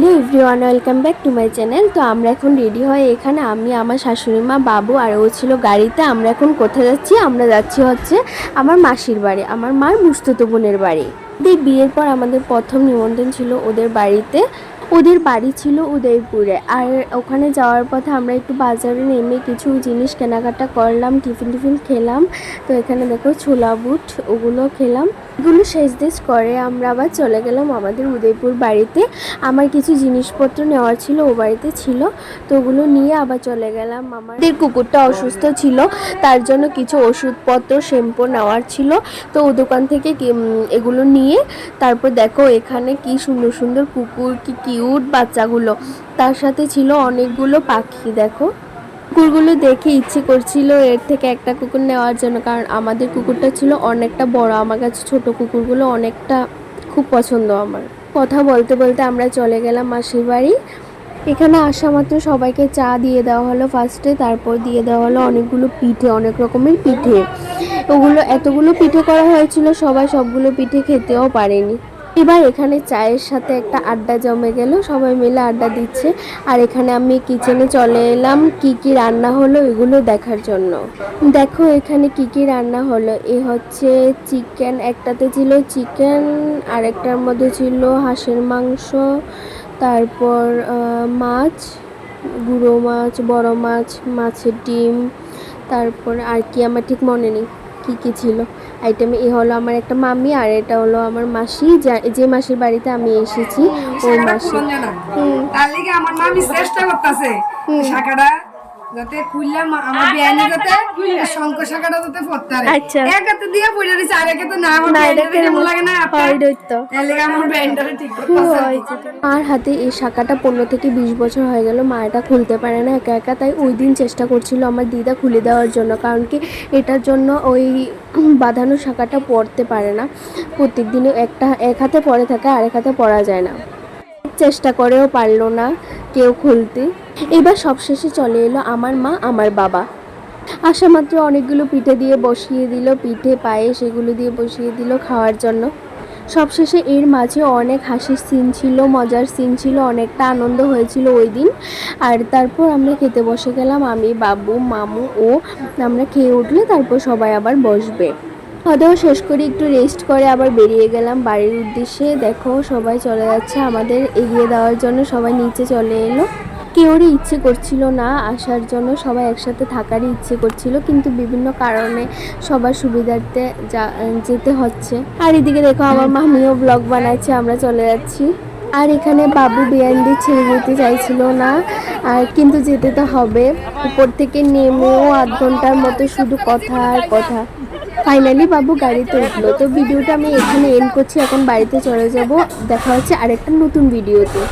Hello everyone, welcome back to my channel. তো আমরা এখন রেডি হয়ে এখানে আমি, আমার শাশুড়ি মা, বাবু আর ও ছিল গাড়িতে। আমরা এখন কোথায় যাচ্ছি? আমরা যাচ্ছি হচ্ছে আমার মাসির বাড়ি, আমার মার মুস্ততো বোনের বাড়ি। বিয়ের পর আমাদের প্রথম নিমন্ত্রণ ছিল ওদের বাড়িতে। ওদের বাড়ি ছিল উদয়পুরে। আর ওখানে যাওয়ার পথে আমরা একটু বাজারে নেমে কিছু জিনিস কেনাকাটা করলাম, টিফিন খেলাম। তো এখানে দেখো ছোলা বুট, ওগুলো খেলাম। এগুলো শেষ করে আমরা আবার চলে গেলাম আমাদের উদয়পুর বাড়িতে। আমার কিছু জিনিসপত্র নেওয়ার ছিল, ও বাড়িতে ছিল, তো ওগুলো নিয়ে আবার চলে গেলাম। আমাদের কুকুরটা অসুস্থ ছিল, তার জন্য কিছু ওষুধপত্র, শ্যাম্পু নেওয়ার ছিল। তো ও দোকান থেকে এগুলো নিয়ে তারপর দেখো এখানে কি সুন্দর সুন্দর কুকুর, কি কিউট বাচ্চাগুলো। তার সাথে ছিল অনেকগুলো পাখি। দেখো কুকুরগুলো দেখে ইচ্ছে করছিল এর থেকে একটা কুকুর নেওয়ার জন্য, কারণ আমাদের কুকুরটা ছিল অনেকটা বড়। আমার কাছে ছোট কুকুরগুলো অনেকটা খুব পছন্দ আমার। কথা বলতে বলতে আমরা চলে গেলাম মাসির বাড়ি। এখানে আসা মাত্র সবাইকে চা দিয়ে দেওয়া হলো ফার্স্টে, তারপর দিয়ে দেওয়া হলো অনেকগুলো পিঠে, অনেক রকমের পিঠে। এতগুলো পিঠে করা হয়েছিল, সবাই সবগুলো পিঠে খেতেও পারেনি। এবার এখানে চায়ের সাথে একটা আড্ডা জমে গেল, সবাই মিলে আড্ডা দিচ্ছে। আর এখানে আমি কিচেনে চলে এলাম কি কি রান্না হলো এগুলো দেখার জন্য। দেখো এখানে কি কি রান্না হলো। হচ্ছে চিকেন, একটাতে ছিল চিকেন, আরেকটার মধ্যে ছিল হাঁসের মাংস, তারপর মাছ, গুঁড়ো মাছ, বড় মাছ, মাছের ডিম, তারপর আর কি আমার ঠিক মনে নেই কি কি ছিল আইটেমে। হলো আমার একটা মামি, আর এটা হলো আমার মাসি, যে মাসির বাড়িতে আমি এসেছি ওই মাসি। তার লিগে আমার মামি চেষ্টা করতেছে শাখাটা যাতে খুললাম আমার বিয়ানি যাতে শঙ্খ শাখাটা যাতে পড়তে পারে। আচ্ছা, এক হাতে দিয়ে পড়ে দিছে, আর এক হাতে না। আমার বিয়ানিটা কেমন লাগে না আপনার? তার লিগে আমার বিয়ানিটা ঠিক করতেছে। আর হাতে এই শাখাটা 15 থেকে 20 বছর হয়ে গেল, মা এটা খুলতে পারে না একা একা। তাই ওই দিন চেষ্টা করছিল আমার দিদা খুলে দেওয়ার জন্য, কারণ কি এটার জন্য ওই বাঁধানো শাখাটা পরতে পারে না। প্রত্যেক দিনে এক হাতে পরে থাকে, আরেক হাতে পরা যায় না। চেষ্টা করেও পারলো না কেউ খুলতে। এবার সবশেষে চলে এলো আমার মা, আমার বাবা। আসা মাত্র অনেকগুলো পিঠে দিয়ে বসিয়ে দিল, পিঠে পায়ে সেগুলো দিয়ে বসিয়ে দিল খাওয়ার জন্য। সবশেষে এর মাঝে অনেক হাসির সিন ছিল, মজার সিন ছিল, অনেকটা আনন্দ হয়েছিল ওই দিন। আর তারপর আমরা খেতে বসে গেলাম, আমি, বাবু, মামু ও। আমরা খেয়ে উঠলে তারপর সবাই আবার বসবে। খাওয়া শেষ করে একটু রেস্ট করে আবার বেরিয়ে গেলাম বাড়ির উদ্দেশ্যে। দেখো সবাই চলে যাচ্ছে আমাদের এগিয়ে দেওয়ার জন্য, সবাই নিচে চলে এলো। কেউরই ইচ্ছে করছিল না আসার জন্য, সবাই একসাথে থাকারই ইচ্ছে করছিল, কিন্তু বিভিন্ন কারণে সবার সুবিধার্থে যেতে হচ্ছে। আর এদিকে দেখো আমার মামিও ব্লগ বানাচ্ছে, আমরা চলে যাচ্ছি। আর এখানে বাবু বিয়ান্দি ছেড়ে যেতে চাইছিল না, আর কিন্তু যেতে তো হবে। উপর থেকে নেমেও আধ ঘন্টার মতো শুধু কথা আর কথা। ফাইনালি বাবু গাড়িতে উঠলো। তো ভিডিওটা আমি এখানে এন্ড করছি, এখন বাড়িতে চলে যাব। দেখা হচ্ছে আরেকটা নতুন ভিডিওতে।